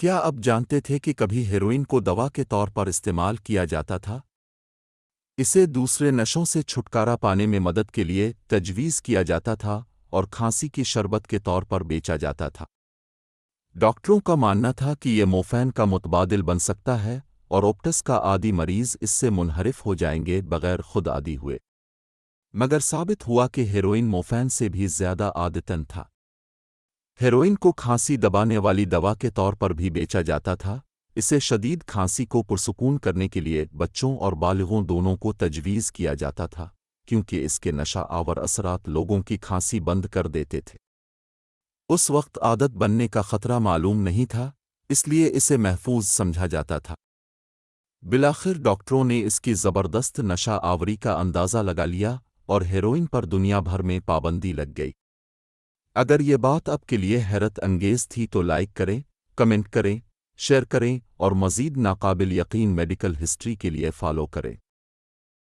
کیا اب جانتے تھے کہ کبھی ہیروئن کو دوا کے طور پر استعمال کیا جاتا تھا؟ اسے دوسرے نشوں سے چھٹکارا پانے میں مدد کے لیے تجویز کیا جاتا تھا اور کھانسی کی شربت کے طور پر بیچا جاتا تھا۔ ڈاکٹروں کا ماننا تھا کہ یہ مورفین کا متبادل بن سکتا ہے اور اوپٹس کا عادی مریض اس سے منحرف ہو جائیں گے بغیر خود عادی ہوئے، مگر ثابت ہوا کہ ہیروئن مورفین سے بھی زیادہ عادتن تھا۔ ہیروئن کو کھانسی دبانے والی دوا کے طور پر بھی بیچا جاتا تھا۔ اسے شدید کھانسی کو پرسکون کرنے کے لیے بچوں اور بالغوں دونوں کو تجویز کیا جاتا تھا، کیونکہ اس کے نشہ آور اثرات لوگوں کی کھانسی بند کر دیتے تھے۔ اس وقت عادت بننے کا خطرہ معلوم نہیں تھا، اس لیے اسے محفوظ سمجھا جاتا تھا۔ بالآخر ڈاکٹروں نے اس کی زبردست نشہ آوری کا اندازہ لگا لیا اور ہیروئن پر دنیا بھر میں پابندی لگ گئی۔ اگر یہ بات آپ کے لیے حیرت انگیز تھی تو لائک کریں، کمنٹ کریں، شیئر کریں اور مزید ناقابل یقین میڈیکل ہسٹری کے لیے فالو کریں۔